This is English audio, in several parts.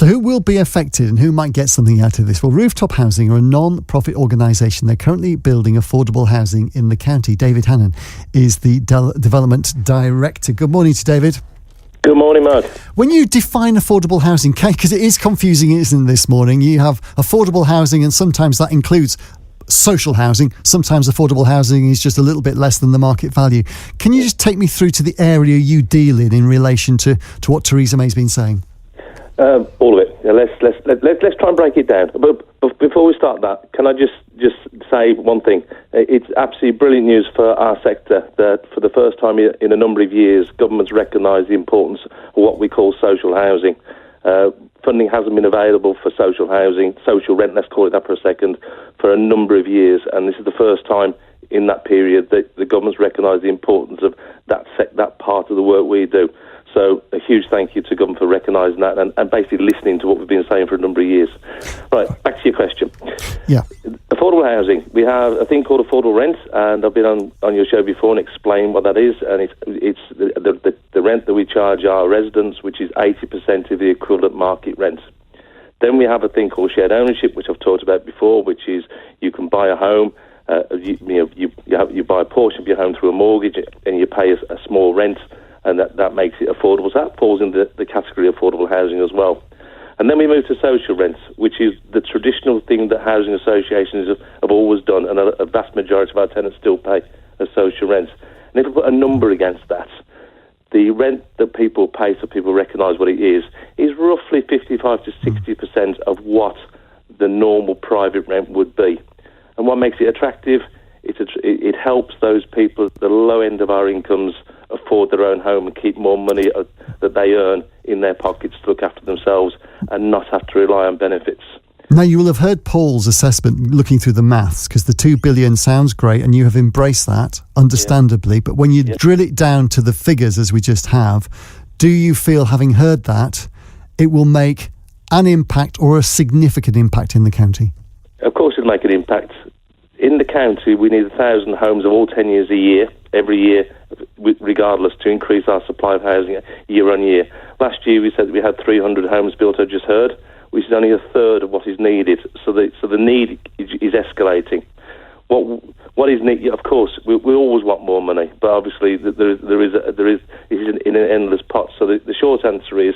So who will be affected and who might get something out of this? Well, Rooftop Housing are a non-profit organisation. They're currently building affordable housing in the county. David Hannon is the Development Director. Good morning to David. Good morning, Mark. When you define affordable housing, because it is confusing, isn't it, this morning? You have affordable housing and sometimes that includes social housing. Sometimes affordable housing is just a little bit less than the market value. Can you just take me through to the area you deal in relation to what Theresa May's been saying? All of it. Let's try and break it down. But before we start that, can I just say one thing? It's absolutely brilliant news for our sector that for the first time in a number of years, governments recognise the importance of what we call social housing. Funding hasn't been available for social housing, social rent, let's call it that for a second, for a number of years. And this is the first time in that period that the government's recognised the importance of that part of the work we do. So a huge thank you to government for recognising that and basically listening to what we've been saying for a number of years. Right, back to your question. Yeah. Affordable housing. We have a thing called affordable rent, and I've been on your show before and explained what that is. And it's the rent that we charge our residents, which is 80% of the equivalent market rent. Then we have a thing called shared ownership, which I've talked about before, which is you can buy a home, you buy a portion of your home through a mortgage, and you pay a small rent. And that makes it affordable. So that falls into the category of affordable housing as well. And then we move to social rents, which is the traditional thing that housing associations have always done, and a vast majority of our tenants still pay as social rents. And if we put a number against that, the rent that people pay so people recognise what it is roughly 55 to 60% of what the normal private rent would be. And what makes it attractive? It helps those people at the low end of our incomes afford their own home and keep more money that they earn in their pockets to look after themselves and not have to rely on benefits. Now, you will have heard Paul's assessment looking through the maths, because the 2 billion sounds great and you have embraced that, understandably. Yeah. But when you drill it down to the figures, as we just have, do you feel, having heard that, it will make an impact or a significant impact in the county? Of course it'll make an impact. In the county, we need 1,000 homes of all tenures a year, every year, regardless, to increase our supply of housing year on year. Last year, we said we had 300 homes built, I just heard, which is only a third of what is needed. So the need is escalating. What is needed? Of course, we always want more money, but obviously it is in an endless pot. So the short answer is,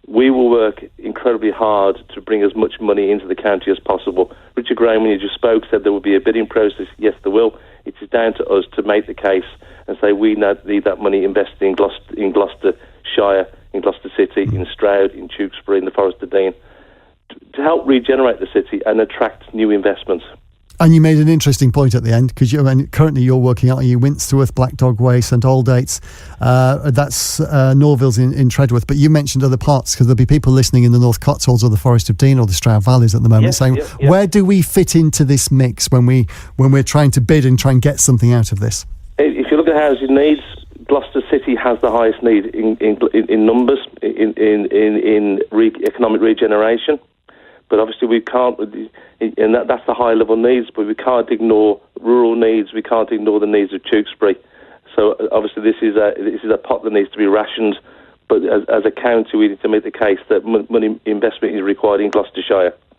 we will work incredibly hard to bring as much money into the county as possible. Richard Graham, when you just spoke, said there will be a bidding process. Yes, there will. It is down to us to make the case and say we need that money invested in Gloucestershire, in Gloucester City, in Stroud, in Tewkesbury, in the Forest of Dean, to help regenerate the city and attract new investment. And you made an interesting point at the end, because currently you're working out in Winsterworth, Black Dog Way, St Aldate's. That's Norville's in Tredworth. But you mentioned other parts, because there'll be people listening in the North Cotswolds or the Forest of Dean or the Stroud Valleys at the moment saying, where do we fit into this mix when we're trying to bid and try and get something out of this? If you look at housing needs, Gloucester City has the highest need in numbers, in economic regeneration. But obviously we can't, and that's the high-level needs, but we can't ignore rural needs, we can't ignore the needs of Tewkesbury. So obviously this is a pot that needs to be rationed, but as a county we need to make the case that money investment is required in Gloucestershire.